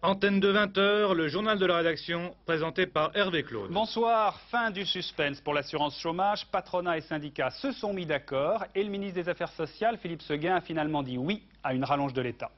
Antenne de 20h, le journal de la rédaction, présenté par Hervé Claude. Bonsoir, fin du suspense pour l'assurance chômage. Patronat et syndicats se sont mis d'accord et le ministre des Affaires sociales, Philippe Séguin, a finalement dit oui à une rallonge de l'État.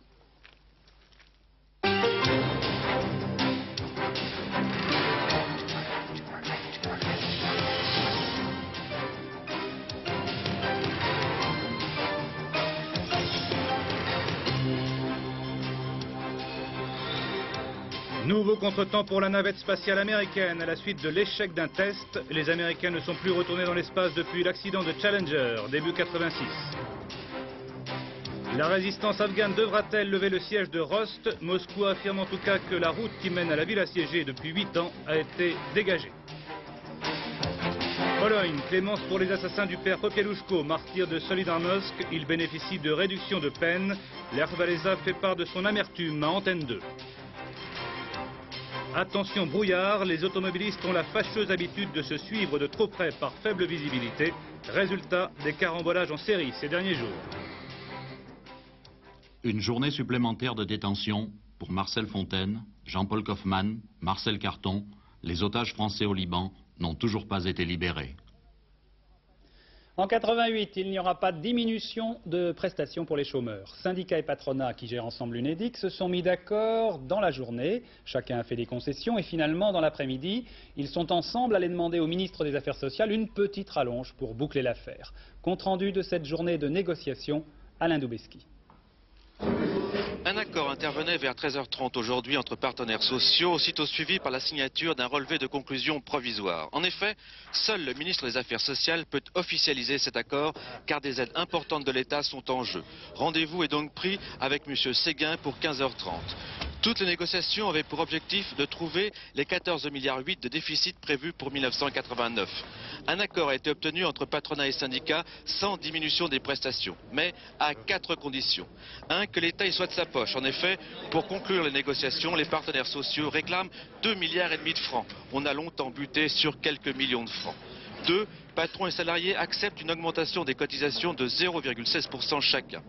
Nouveau contretemps pour la navette spatiale américaine. À la suite de l'échec d'un test, les Américains ne sont plus retournés dans l'espace depuis l'accident de Challenger, début 86. La résistance afghane devra-t-elle lever le siège de Rost? Moscou affirme en tout cas que la route qui mène à la ville assiégée depuis 8 ans a été dégagée. Pologne, clémence pour les assassins du père Popieluszko, martyr de Solidarnosc. Il bénéficie de réduction de peine. Lech Walesa fait part de son amertume à Antenne 2. Attention brouillard, les automobilistes ont la fâcheuse habitude de se suivre de trop près par faible visibilité. Résultat, des carambolages en série ces derniers jours. Une journée supplémentaire de détention pour Marcel Fontaine, Jean-Paul Kaufmann, Marcel Carton. Les otages français au Liban n'ont toujours pas été libérés. En 88, il n'y aura pas de diminution de prestations pour les chômeurs. Syndicats et patronat qui gèrent ensemble l'UNEDIC se sont mis d'accord dans la journée. Chacun a fait des concessions et finalement, dans l'après-midi, ils sont ensemble allés demander au ministre des Affaires sociales une petite rallonge pour boucler l'affaire. Compte rendu de cette journée de négociation, Alain Doubesky. Un accord intervenait vers 13h30 aujourd'hui entre partenaires sociaux, aussitôt suivi par la signature d'un relevé de conclusion provisoire. En effet, seul le ministre des Affaires sociales peut officialiser cet accord car des aides importantes de l'État sont en jeu. Rendez-vous est donc pris avec M. Séguin pour 15h30. Toutes les négociations avaient pour objectif de trouver les 14,8 milliards de déficit prévus pour 1989. Un accord a été obtenu entre patronat et syndicats sans diminution des prestations, mais à 4 conditions. 1. Que l'État y soit de sa poche. En effet, pour conclure les négociations, les partenaires sociaux réclament 2,5 milliards de francs. On a longtemps buté sur quelques millions de francs. 2. Patrons et salariés acceptent une augmentation des cotisations de 0,16% chacun.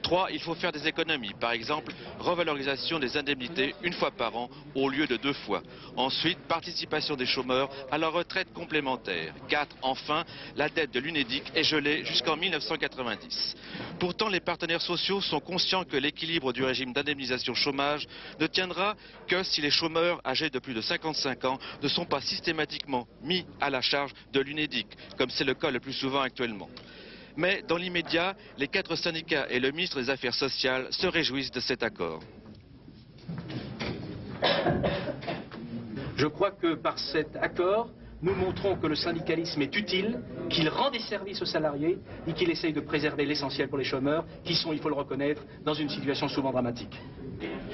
3. Il faut faire des économies, par exemple revalorisation des indemnités une fois par an au lieu de 2 fois. Ensuite, participation des chômeurs à leur retraite complémentaire. 4. Enfin, la dette de l'UNEDIC est gelée jusqu'en 1990. Pourtant, les partenaires sociaux sont conscients que l'équilibre du régime d'indemnisation chômage ne tiendra que si les chômeurs âgés de plus de 55 ans ne sont pas systématiquement mis à la charge de l'UNEDIC, comme c'est le cas le plus souvent actuellement. Mais dans l'immédiat, les 4 syndicats et le ministre des Affaires sociales se réjouissent de cet accord. Je crois que par cet accord, nous montrons que le syndicalisme est utile, qu'il rend des services aux salariés et qu'il essaye de préserver l'essentiel pour les chômeurs, qui sont, il faut le reconnaître, dans une situation souvent dramatique.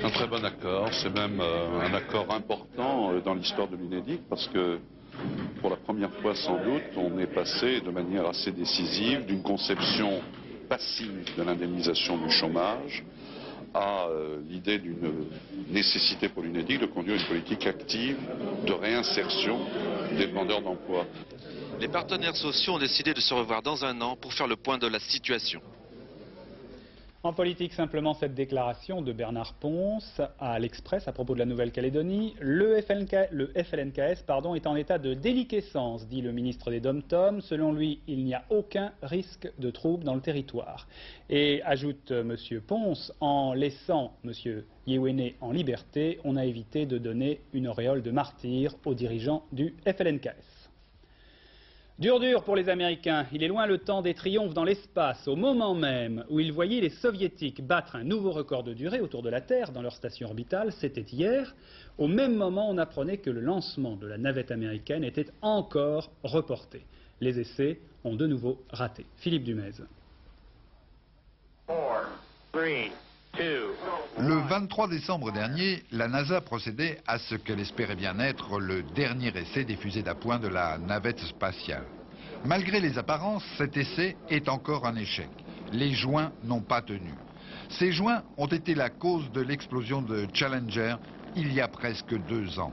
Un très bon accord, c'est même un accord important dans l'histoire de l'UNEDIC parce que pour la première fois sans doute, on est passé de manière assez décisive d'une conception passive de l'indemnisation du chômage à l'idée d'une nécessité pour l'UNEDIC de conduire une politique active de réinsertion des demandeurs d'emploi. Les partenaires sociaux ont décidé de se revoir dans un an pour faire le point de la situation. En politique, simplement cette déclaration de Bernard Ponce à l'Express à propos de la Nouvelle-Calédonie. Le FLNKS est en état de déliquescence, dit le ministre des Dom-Tom. Selon lui, il n'y a aucun risque de trouble dans le territoire. Et ajoute M. Ponce, en laissant M. Yewene en liberté, on a évité de donner une auréole de martyr aux dirigeants du FLNKS. Dur pour les Américains, il est loin le temps des triomphes dans l'espace. Au moment même où ils voyaient les Soviétiques battre un nouveau record de durée autour de la Terre dans leur station orbitale, c'était hier, au même moment on apprenait que le lancement de la navette américaine était encore reporté. Les essais ont de nouveau raté. Philippe Dumez. 4, 3, 2, Le 23 décembre dernier, la NASA procédait à ce qu'elle espérait bien être le dernier essai des fusées d'appoint de la navette spatiale. Malgré les apparences, cet essai est encore un échec. Les joints n'ont pas tenu. Ces joints ont été la cause de l'explosion de Challenger il y a presque 2 ans.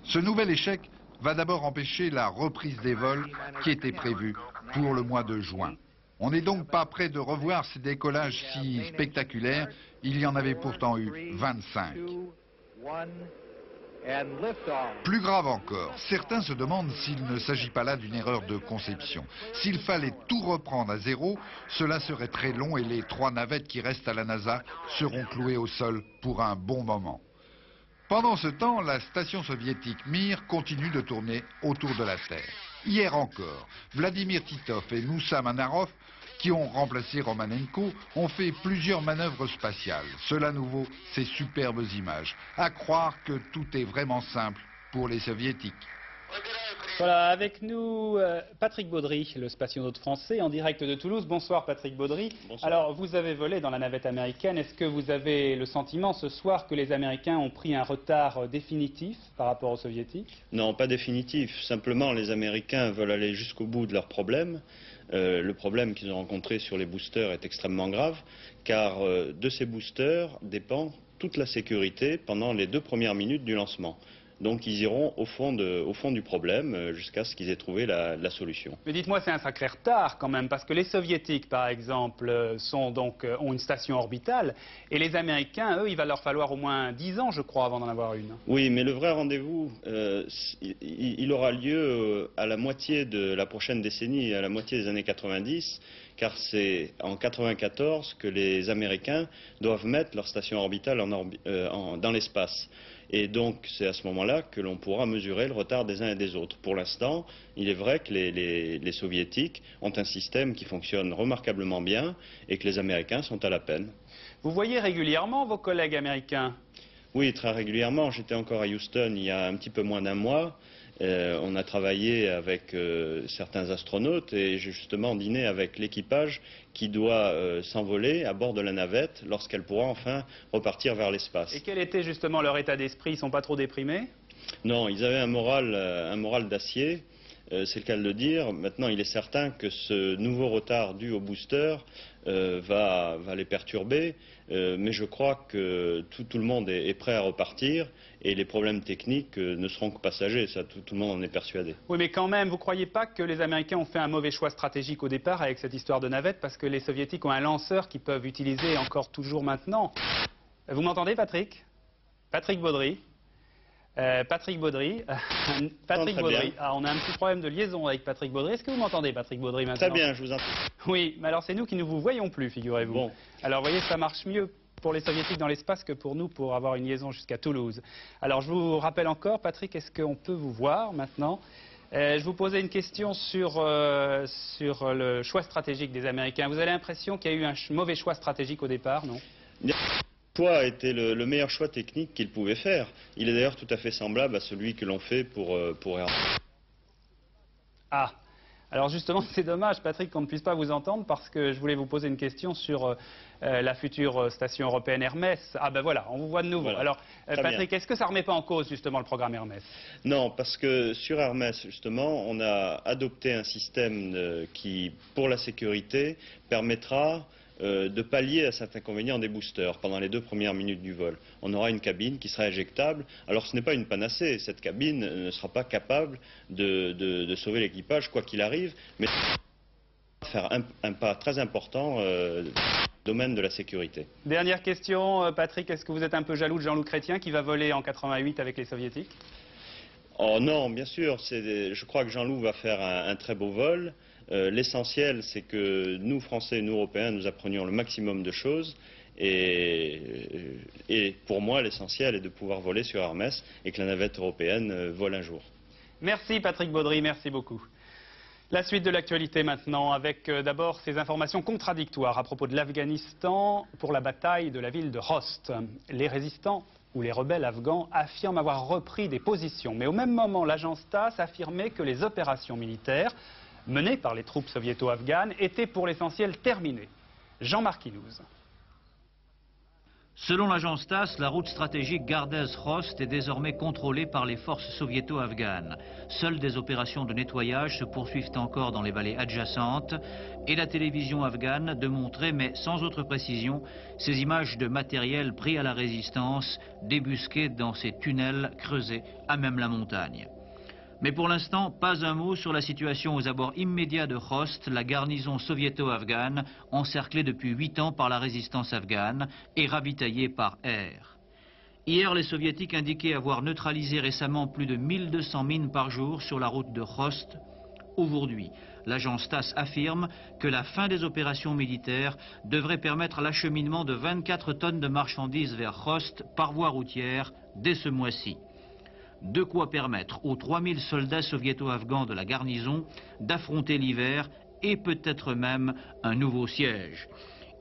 Ce nouvel échec va d'abord empêcher la reprise des vols qui était prévue pour le mois de juin. On n'est donc pas près de revoir ces décollages si spectaculaires. Il y en avait pourtant eu 25. Plus grave encore, certains se demandent s'il ne s'agit pas là d'une erreur de conception. S'il fallait tout reprendre à zéro, cela serait très long et les 3 navettes qui restent à la NASA seront clouées au sol pour un bon moment. Pendant ce temps, la station soviétique Mir continue de tourner autour de la Terre. Hier encore, Vladimir Titov et Moussa Manarov, qui ont remplacé Romanenko, ont fait plusieurs manœuvres spatiales. Cela nous vaut ces superbes images. À croire que tout est vraiment simple pour les soviétiques. Voilà, avec nous Patrick Baudry, le spationaute français, en direct de Toulouse. Bonsoir Patrick Baudry. Bonsoir. Alors, vous avez volé dans la navette américaine. Est-ce que vous avez le sentiment ce soir que les Américains ont pris un retard définitif par rapport aux Soviétiques? Non, pas définitif. Simplement, les Américains veulent aller jusqu'au bout de leurs problèmes. Le problème qu'ils ont rencontré sur les boosters est extrêmement grave, car de ces boosters dépend toute la sécurité pendant les 2 premières minutes du lancement. Donc ils iront au fond du problème jusqu'à ce qu'ils aient trouvé la solution. Mais dites-moi, c'est un sacré retard quand même, parce que les Soviétiques, par exemple, ont une station orbitale, et les Américains, eux, il va leur falloir au moins 10 ans, je crois, avant d'en avoir une. Oui, mais le vrai rendez-vous, il aura lieu à la moitié de la prochaine décennie, à la moitié des années 90, car c'est en 94 que les Américains doivent mettre leur station orbitale dans l'espace. Et donc c'est à ce moment-là que l'on pourra mesurer le retard des uns et des autres. Pour l'instant, il est vrai que les Soviétiques ont un système qui fonctionne remarquablement bien et que les Américains sont à la peine. Vous voyez régulièrement vos collègues américains? Oui, très régulièrement. J'étais encore à Houston il y a un petit peu moins d'un mois. On a travaillé avec certains astronautes et j'ai justement dîné avec l'équipage qui doit s'envoler à bord de la navette lorsqu'elle pourra enfin repartir vers l'espace. Et quel était justement leur état d'esprit? Ils ne sont pas trop déprimés? Non, ils avaient un moral d'acier, c'est le cas de le dire. Maintenant, il est certain que ce nouveau retard dû au booster va les perturber, mais je crois que tout le monde est prêt à repartir et les problèmes techniques ne seront que passagers, ça tout le monde en est persuadé. Oui, mais quand même, vous ne croyez pas que les Américains ont fait un mauvais choix stratégique au départ avec cette histoire de navette, parce que les Soviétiques ont un lanceur qu'ils peuvent utiliser encore toujours maintenant? Vous m'entendez, Patrick? Patrick Baudry. Patrick Baudry. Patrick Baudry. Ah, on a un petit problème de liaison avec Patrick Baudry. Est-ce que vous m'entendez, Patrick Baudry, maintenant? Très bien, je vous entends. Oui, mais alors c'est nous qui ne vous voyons plus, figurez-vous. Bon. Alors, vous voyez, ça marche mieux pour les Soviétiques dans l'espace que pour nous, pour avoir une liaison jusqu'à Toulouse. Alors, je vous rappelle encore, Patrick, est-ce qu'on peut vous voir maintenant? Je vous posais une question sur le choix stratégique des Américains. Vous avez l'impression qu'il y a eu un mauvais choix stratégique au départ, non? Le choix était le meilleur choix technique qu'ils pouvaient faire. Il est d'ailleurs tout à fait semblable à celui que l'on fait pour Hermès. Ah, alors justement, c'est dommage, Patrick, qu'on ne puisse pas vous entendre, parce que je voulais vous poser une question sur la future station européenne Hermès. Ah ben voilà, on vous voit de nouveau. Voilà. Alors, Patrick, est-ce que ça ne remet pas en cause justement le programme Hermès? Non, parce que sur Hermès, justement, on a adopté un système qui, pour la sécurité, permettra de pallier à cet inconvénient des boosters pendant les 2 premières minutes du vol. On aura une cabine qui sera éjectable. Alors ce n'est pas une panacée, cette cabine ne sera pas capable de sauver l'équipage quoi qu'il arrive, mais faire un pas très important dans le domaine de la sécurité. Dernière question, Patrick, est-ce que vous êtes un peu jaloux de Jean-Loup Chrétien qui va voler en 88 avec les Soviétiques? Oh non, bien sûr, je crois que Jean-Loup va faire un très beau vol. L'essentiel, c'est que nous, Français et nous, Européens, nous apprenions le maximum de choses. Et pour moi, l'essentiel est de pouvoir voler sur Hermès et que la navette européenne vole un jour. Merci Patrick Baudry, merci beaucoup. La suite de l'actualité maintenant, avec d'abord ces informations contradictoires à propos de l'Afghanistan pour la bataille de la ville de Khost. Les résistants ou les rebelles afghans affirment avoir repris des positions. Mais au même moment, l'agence TASS affirmait que les opérations militaires menées par les troupes soviéto-afghanes étaient pour l'essentiel terminées. Jean-Marc Ilouz. Selon l'agence TASS, la route stratégique Gardez-Khost est désormais contrôlée par les forces soviéto-afghanes. Seules des opérations de nettoyage se poursuivent encore dans les vallées adjacentes et la télévision afghane de montrer, mais sans autre précision, ces images de matériel pris à la résistance, débusqués dans ces tunnels creusés à même la montagne. Mais pour l'instant, pas un mot sur la situation aux abords immédiats de Khost, la garnison soviéto-afghane, encerclée depuis 8 ans par la résistance afghane et ravitaillée par air. Hier, les soviétiques indiquaient avoir neutralisé récemment plus de 1200 mines par jour sur la route de Khost. Aujourd'hui, l'agence TASS affirme que la fin des opérations militaires devrait permettre l'acheminement de 24 tonnes de marchandises vers Khost par voie routière dès ce mois-ci. De quoi permettre aux 3000 soldats soviéto-afghans de la garnison d'affronter l'hiver et peut-être même un nouveau siège.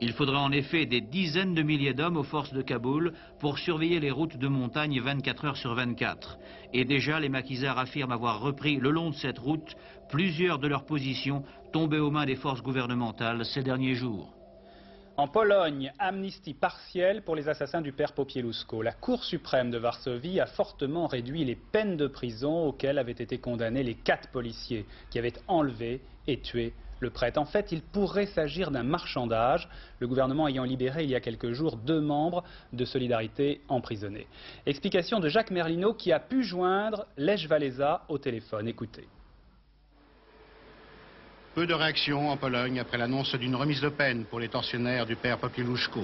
Il faudra en effet des dizaines de milliers d'hommes aux forces de Kaboul pour surveiller les routes de montagne 24 heures sur 24. Et déjà, les maquisards affirment avoir repris le long de cette route plusieurs de leurs positions tombées aux mains des forces gouvernementales ces derniers jours. En Pologne, amnistie partielle pour les assassins du père Popieluszko. La Cour suprême de Varsovie a fortement réduit les peines de prison auxquelles avaient été condamnés les 4 policiers qui avaient enlevé et tué le prêtre. En fait, il pourrait s'agir d'un marchandage, le gouvernement ayant libéré il y a quelques jours 2 membres de Solidarité emprisonnés. Explication de Jacques Merlino qui a pu joindre Lech Walesa au téléphone. Écoutez. Peu de réactions en Pologne après l'annonce d'une remise de peine pour les tortionnaires du père Popieluszko.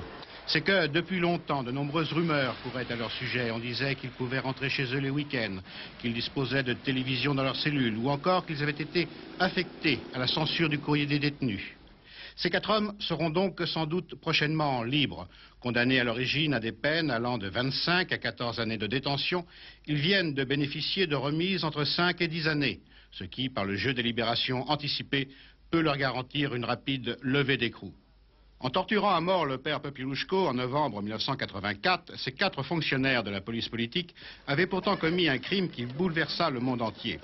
C'est que depuis longtemps, de nombreuses rumeurs couraient à leur sujet. On disait qu'ils pouvaient rentrer chez eux les week-ends, qu'ils disposaient de télévision dans leurs cellules, ou encore qu'ils avaient été affectés à la censure du courrier des détenus. Ces 4 hommes seront donc sans doute prochainement libres. Condamnés à l'origine à des peines allant de 25 à 14 années de détention, ils viennent de bénéficier de remises entre 5 et 10 années. Ce qui, par le jeu des libérations anticipées, peut leur garantir une rapide levée d'écrou. En torturant à mort le père Popieluszko en novembre 1984, ces 4 fonctionnaires de la police politique avaient pourtant commis un crime qui bouleversa le monde entier.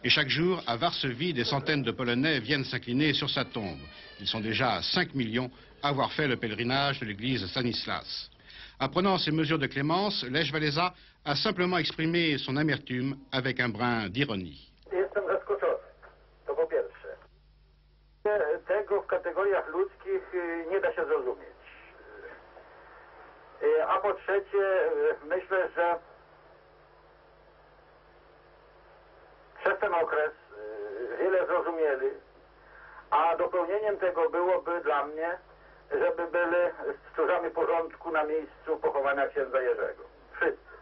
Et chaque jour, à Varsovie, des centaines de Polonais viennent s'incliner sur sa tombe. Ils sont déjà 5 millions à avoir fait le pèlerinage de l'église Stanislas. Apprenant ces mesures de clémence, Lech Walesa a simplement exprimé son amertume avec un brin d'ironie. Tego w kategoriach ludzkich nie da się zrozumieć. A po trzecie, myślę, że przez ten okres wiele zrozumieli, a dopełnieniem tego byłoby dla mnie, żeby byli stróżami porządku na miejscu pochowania księdza Jerzego. Wszyscy.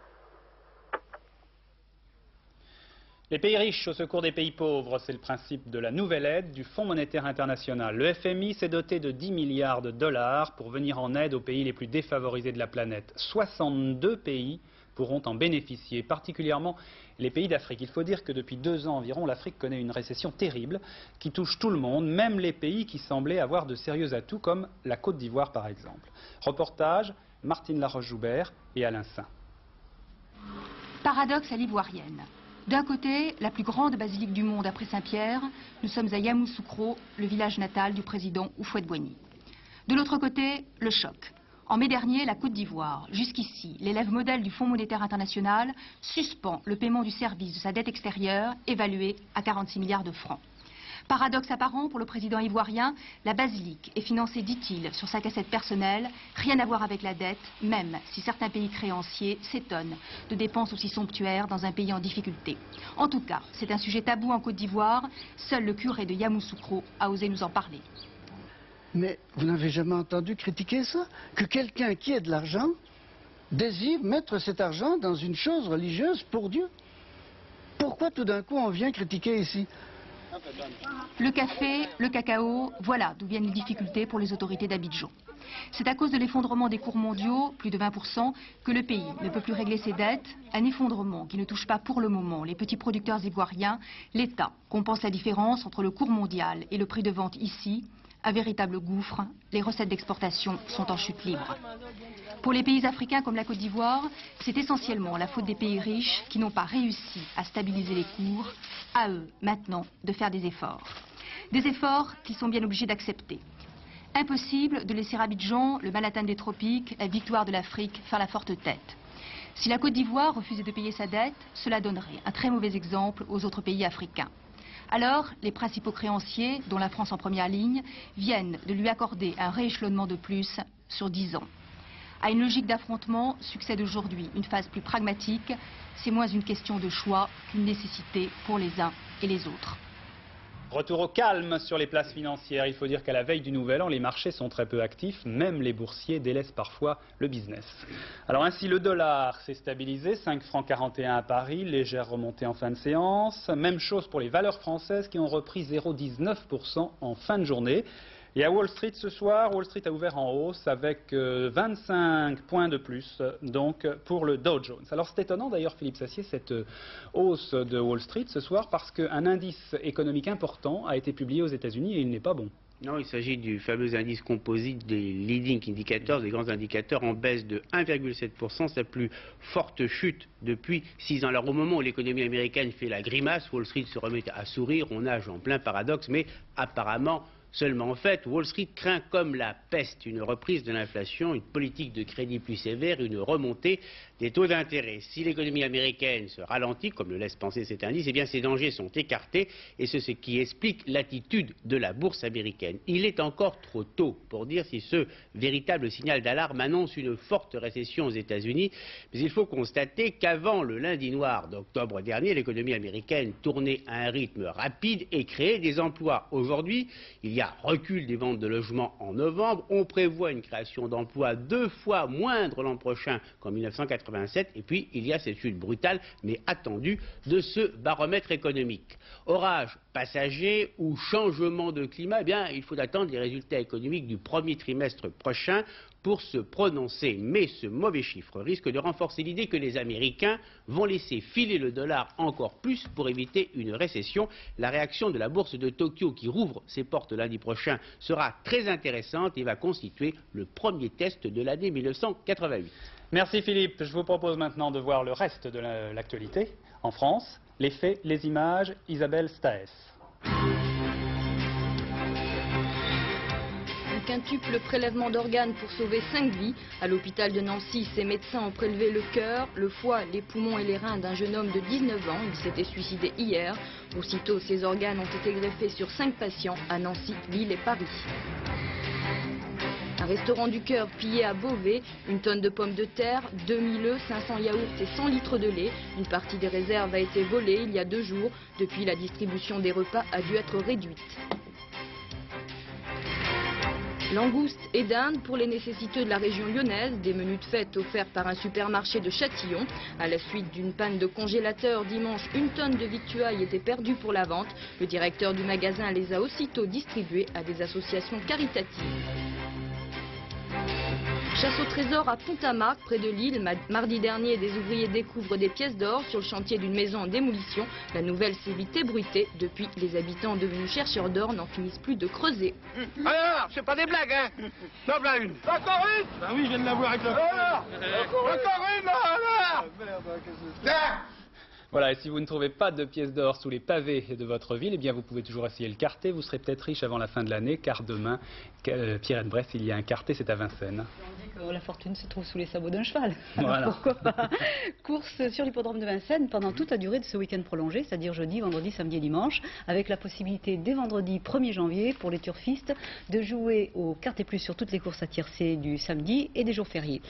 Les pays riches au secours des pays pauvres, c'est le principe de la nouvelle aide du Fonds monétaire international. Le FMI s'est doté de 10 milliards de dollars pour venir en aide aux pays les plus défavorisés de la planète. 62 pays pourront en bénéficier, particulièrement les pays d'Afrique. Il faut dire que depuis 2 ans environ, l'Afrique connaît une récession terrible qui touche tout le monde, même les pays qui semblaient avoir de sérieux atouts, comme la Côte d'Ivoire par exemple. Reportage, Martine Laroche-Joubert et Alain Saint. Paradoxe à l'ivoirienne. D'un côté, la plus grande basilique du monde après Saint-Pierre, nous sommes à Yamoussoukro, le village natal du président Houphouët-Boigny. De l'autre côté, le choc. En mai dernier, la Côte d'Ivoire, jusqu'ici, l'élève modèle du Fonds monétaire international, suspend le paiement du service de sa dette extérieure, évaluée à 46 milliards de francs. Paradoxe apparent pour le président ivoirien, la basilique est financée, dit-il, sur sa cassette personnelle, rien à voir avec la dette, même si certains pays créanciers s'étonnent de dépenses aussi somptuaires dans un pays en difficulté. En tout cas, c'est un sujet tabou en Côte d'Ivoire, seul le curé de Yamoussoukro a osé nous en parler. Mais vous n'avez jamais entendu critiquer ça? Que quelqu'un qui ait de l'argent désire mettre cet argent dans une chose religieuse pour Dieu? Pourquoi tout d'un coup on vient critiquer ici? Le café, le cacao, voilà d'où viennent les difficultés pour les autorités d'Abidjan. C'est à cause de l'effondrement des cours mondiaux, plus de 20%, que le pays ne peut plus régler ses dettes. Un effondrement qui ne touche pas pour le moment les petits producteurs ivoiriens. L'État compense la différence entre le cours mondial et le prix de vente ici. Un véritable gouffre, les recettes d'exportation sont en chute libre. Pour les pays africains comme la Côte d'Ivoire, c'est essentiellement la faute des pays riches qui n'ont pas réussi à stabiliser les cours. À eux, maintenant, de faire des efforts. Des efforts qu'ils sont bien obligés d'accepter. Impossible de laisser Abidjan, le Manhattan des tropiques, la victoire de l'Afrique, faire la forte tête. Si la Côte d'Ivoire refusait de payer sa dette, cela donnerait un très mauvais exemple aux autres pays africains. Alors, les principaux créanciers, dont la France en première ligne, viennent de lui accorder un rééchelonnement de plus sur 10 ans. À une logique d'affrontement succède aujourd'hui une phase plus pragmatique. C'est moins une question de choix qu'une nécessité pour les uns et les autres. Retour au calme sur les places financières. Il faut dire qu'à la veille du Nouvel An, les marchés sont très peu actifs. Même les boursiers délaissent parfois le business. Alors ainsi, le dollar s'est stabilisé, 5 francs 41 à Paris, légère remontée en fin de séance. Même chose pour les valeurs françaises qui ont repris 0,19% en fin de journée. Et à Wall Street ce soir, Wall Street a ouvert en hausse avec 25 points de plus donc pour le Dow Jones. Alors c'est étonnant d'ailleurs, Philippe Sassier, cette hausse de Wall Street ce soir parce qu'un indice économique important a été publié aux États-Unis et il n'est pas bon. Non, il s'agit du fameux indice composite des leading indicators, des grands indicateurs en baisse de 1,7%, sa plus forte chute depuis 6 ans. Alors au moment où l'économie américaine fait la grimace, Wall Street se remet à sourire, on nage en plein paradoxe, mais apparemment seulement en fait, Wall Street craint comme la peste une reprise de l'inflation, une politique de crédit plus sévère, une remontée des taux d'intérêt. Si l'économie américaine se ralentit, comme le laisse penser cet indice, eh bien ces dangers sont écartés et c'est ce qui explique l'attitude de la bourse américaine. Il est encore trop tôt pour dire si ce véritable signal d'alarme annonce une forte récession aux États-Unis, mais il faut constater qu'avant le lundi noir d'octobre dernier, l'économie américaine tournait à un rythme rapide et créait des emplois. Aujourd'hui, il y a recul des ventes de logements en novembre. On prévoit une création d'emplois 2 fois moindre l'an prochain qu'en 1987. Et puis, il y a cette chute brutale, mais attendue, de ce baromètre économique. Orage passager ou changement de climat, eh bien, il faut attendre les résultats économiques du premier trimestre prochain pour se prononcer. Mais ce mauvais chiffre risque de renforcer l'idée que les Américains vont laisser filer le dollar encore plus pour éviter une récession. La réaction de la bourse de Tokyo, qui rouvre ses portes lundi prochain, sera très intéressante et va constituer le premier test de l'année 1988. Merci Philippe. Je vous propose maintenant de voir le reste de l'actualité en France. Les faits, les images, Isabelle Staes. Un quintuple prélèvement d'organes pour sauver 5 vies. À l'hôpital de Nancy, ces médecins ont prélevé le cœur, le foie, les poumons et les reins d'un jeune homme de 19 ans. Il s'était suicidé hier. Aussitôt, ces organes ont été greffés sur 5 patients à Nancy, Lille et Paris. Un restaurant du cœur pillé à Beauvais, 1 tonne de pommes de terre, 2000 œufs, 500 yaourts et 100 litres de lait. Une partie des réserves a été volée il y a 2 jours. Depuis, la distribution des repas a dû être réduite. Langoustes et dinde pour les nécessiteux de la région lyonnaise, des menus de fête offerts par un supermarché de Châtillon. À la suite d'une panne de congélateur dimanche, 1 tonne de victuailles était perdue pour la vente. Le directeur du magasin les a aussitôt distribuées à des associations caritatives. Chasse au trésor à Pont-à-Marc, près de Lille. Mardi dernier, des ouvriers découvrent des pièces d'or sur le chantier d'une maison en démolition. La nouvelle s'est vite ébruitée. Depuis, les habitants devenus chercheurs d'or n'en finissent plus de creuser. Alors, c'est pas des blagues, hein? Non, là une. Encore une? Ah oui, je viens de la voir avec le... Encore une, là. Merde, qu'est-ce que c'est? Voilà, et si vous ne trouvez pas de pièces d'or sous les pavés de votre ville, eh bien vous pouvez toujours essayer le quartet. Vous serez peut-être riche avant la fin de l'année, car demain, Pierre-Brest, il y a un quartet, c'est à Vincennes. On dit que la fortune se trouve sous les sabots d'un cheval. Voilà. Pourquoi pas? Course sur l'hippodrome de Vincennes pendant toute la durée de ce week-end prolongé, c'est-à-dire jeudi, vendredi, samedi et dimanche, avec la possibilité dès vendredi 1er janvier pour les turfistes de jouer au quartet plus sur toutes les courses à tiercé du samedi et des jours fériés.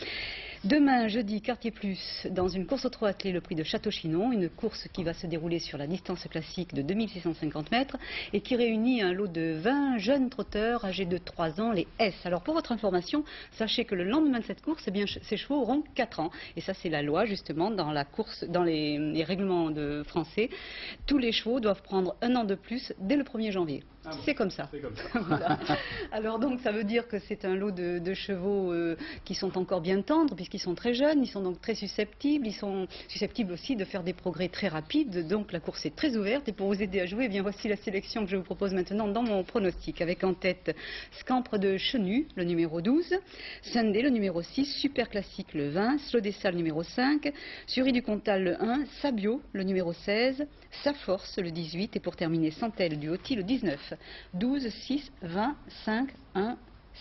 Demain, jeudi, quartier plus, dans une course au trot attelé, le prix de Château-Chinon, une course qui va se dérouler sur la distance classique de 2650 mètres et qui réunit un lot de 20 jeunes trotteurs âgés de 3 ans, les S. Alors pour votre information, sachez que le lendemain de cette course, eh bien, ces chevaux auront 4 ans. Et ça, c'est la loi, justement, dans la course, dans les règlements français. Tous les chevaux doivent prendre 1 an de plus dès le 1er janvier. Ah bon, c'est comme ça. Voilà. Alors donc ça veut dire que c'est un lot de chevaux qui sont encore bien tendres puisqu'ils sont très jeunes, ils sont donc très susceptibles, ils sont susceptibles aussi de faire des progrès très rapides, donc la course est très ouverte et pour vous aider à jouer, eh bien voici la sélection que je vous propose maintenant dans mon pronostic avec en tête Scampre de Chenu, le numéro 12, Sunday, le numéro 6, Super Classique, le 20, Slodessa, le numéro 5, Surie du Comtal, le 1, Sabio, le numéro 16, Sa Force, le 18 et pour terminer Santel du Hauty, le 19. 12, 6, 20, 5, 1,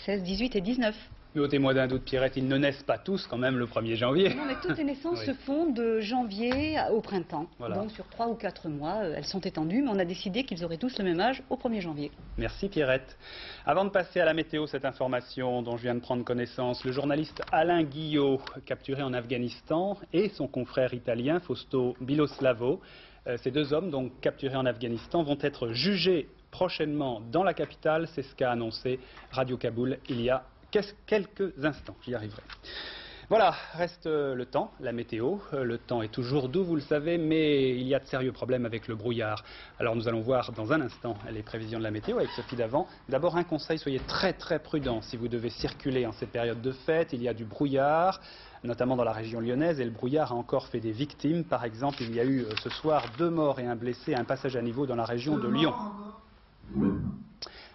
16, 18 et 19. Mais au témoin d'un doute, Pierrette, ils ne naissent pas tous quand même le 1er janvier. Non, mais toutes les naissances Oui. se font de janvier au printemps. Voilà. Donc sur 3 ou 4 mois, elles sont étendues, mais on a décidé qu'ils auraient tous le même âge au 1er janvier. Merci Pierrette. Avant de passer à la météo, cette information dont je viens de prendre connaissance, le journaliste Alain Guillot, capturé en Afghanistan, et son confrère italien Fausto Biloslavo, ces deux hommes, donc capturés en Afghanistan, vont être jugés prochainement dans la capitale. C'est ce qu'a annoncé Radio Kaboul il y a quelques instants. J'y arriverai. Voilà, reste le temps, la météo. Le temps est toujours doux, vous le savez, mais il y a de sérieux problèmes avec le brouillard. Alors nous allons voir dans un instant les prévisions de la météo avec Sophie Davant. D'abord un conseil, soyez très très prudents si vous devez circuler en ces périodes de fête. Il y a du brouillard, notamment dans la région lyonnaise, et le brouillard a encore fait des victimes. Par exemple, il y a eu ce soir 2 morts et un blessé à un passage à niveau dans la région de Lyon.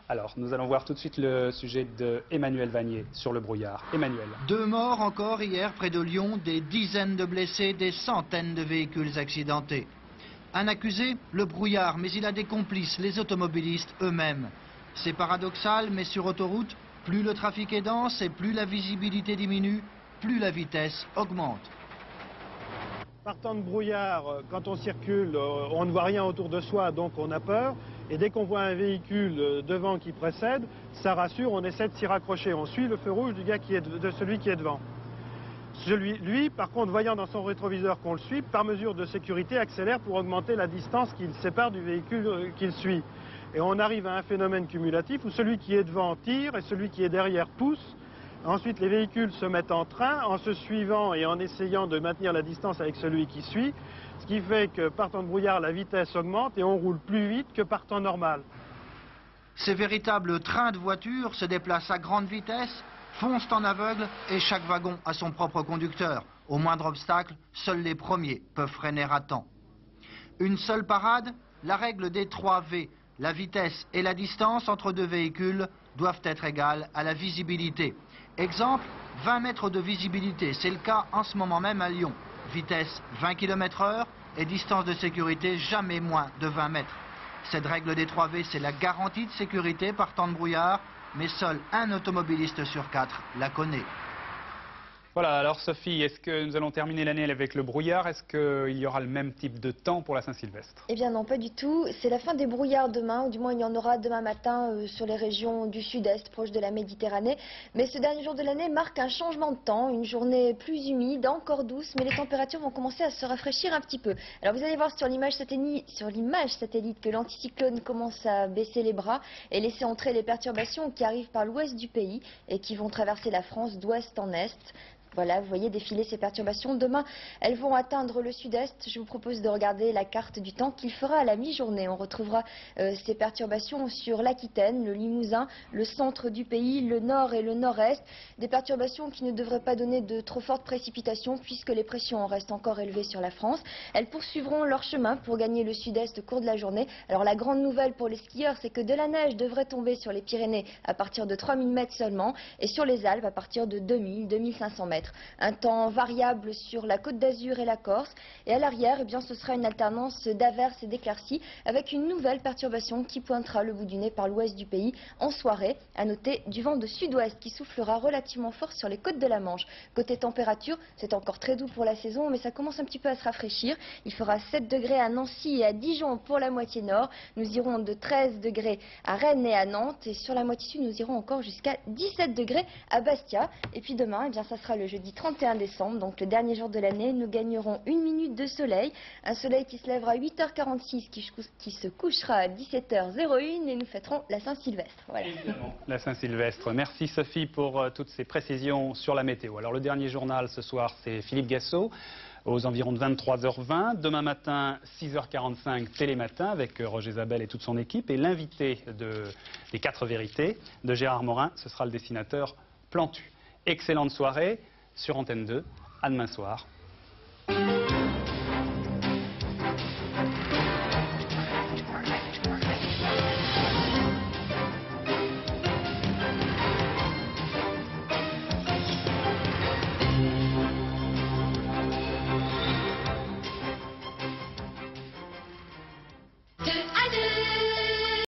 Alors, nous allons voir tout de suite le sujet d'Emmanuel Vanier sur le brouillard. Emmanuel. 2 morts encore hier près de Lyon, des dizaines de blessés, des centaines de véhicules accidentés. Un accusé, le brouillard, mais il a des complices, les automobilistes eux-mêmes. C'est paradoxal, mais sur autoroute, plus le trafic est dense et plus la visibilité diminue, plus la vitesse augmente. Par temps de brouillard, quand on circule, on ne voit rien autour de soi, donc on a peur. Et dès qu'on voit un véhicule devant qui précède, ça rassure, on essaie de s'y raccrocher. On suit le feu rouge de celui qui est devant. Lui, par contre, voyant dans son rétroviseur qu'on le suit, par mesure de sécurité, accélère pour augmenter la distance qui le sépare du véhicule qu'il suit. Et on arrive à un phénomène cumulatif où celui qui est devant tire et celui qui est derrière pousse. Ensuite, les véhicules se mettent en train en se suivant et en essayant de maintenir la distance avec celui qui suit, ce qui fait que par temps de brouillard, la vitesse augmente et on roule plus vite que par temps normal. Ces véritables trains de voitures se déplacent à grande vitesse, foncent en aveugle et chaque wagon a son propre conducteur. Au moindre obstacle, seuls les premiers peuvent freiner à temps. Une seule parade, la règle des 3 V. La vitesse et la distance entre 2 véhicules doivent être égales à la visibilité. Exemple, 20 mètres de visibilité, c'est le cas en ce moment même à Lyon. Vitesse 20 km/h et distance de sécurité jamais moins de 20 mètres. Cette règle des 3 V, c'est la garantie de sécurité par temps de brouillard, mais seul un automobiliste sur 4 la connaît. Voilà, alors Sophie, est-ce que nous allons terminer l'année avec le brouillard? Est-ce qu'il y aura le même type de temps pour la Saint-Sylvestre? Eh bien non, pas du tout. C'est la fin des brouillards demain, ou du moins il y en aura demain matin sur les régions du sud-est, proches de la Méditerranée. Mais ce dernier jour de l'année marque un changement de temps, une journée plus humide, encore douce, mais les températures vont commencer à se rafraîchir un petit peu. Alors vous allez voir sur l'image satellite que l'anticyclone commence à baisser les bras et laisser entrer les perturbations qui arrivent par l'ouest du pays et qui vont traverser la France d'ouest en est. Voilà, vous voyez défiler ces perturbations. Demain, elles vont atteindre le sud-est. Je vous propose de regarder la carte du temps qu'il fera à la mi-journée. On retrouvera ces perturbations sur l'Aquitaine, le Limousin, le centre du pays, le nord et le nord-est. Des perturbations qui ne devraient pas donner de trop fortes précipitations puisque les pressions restent encore élevées sur la France. Elles poursuivront leur chemin pour gagner le sud-est au cours de la journée. Alors la grande nouvelle pour les skieurs, c'est que de la neige devrait tomber sur les Pyrénées à partir de 3000 mètres seulement et sur les Alpes à partir de 2000-2500 mètres. Un temps variable sur la Côte d'Azur et la Corse. Et à l'arrière, eh bien, ce sera une alternance d'averses et d'éclaircies avec une nouvelle perturbation qui pointera le bout du nez par l'ouest du pays en soirée. À noter du vent de sud-ouest qui soufflera relativement fort sur les côtes de la Manche. Côté température, c'est encore très doux pour la saison, mais ça commence un petit peu à se rafraîchir. Il fera 7 degrés à Nancy et à Dijon pour la moitié nord. Nous irons de 13 degrés à Rennes et à Nantes. Et sur la moitié sud, nous irons encore jusqu'à 17 degrés à Bastia. Et puis demain, eh bien, ça sera le jeudi 31 décembre, donc le dernier jour de l'année. Nous gagnerons 1 minute de soleil. Un soleil qui se lèvera à 8h46, qui se couchera à 17h01 et nous fêterons la Saint-Sylvestre. Voilà. La Saint-Sylvestre. Merci Sophie pour toutes ces précisions sur la météo. Alors le dernier journal ce soir, c'est Philippe Gassot, aux environs de 23h20. Demain matin, 6h45, Télématin, avec Roger Zabel et toute son équipe. Et l'invité des 4 vérités de Gérard Morin, ce sera le dessinateur Plantu. Excellente soirée sur Antenne 2. À demain soir.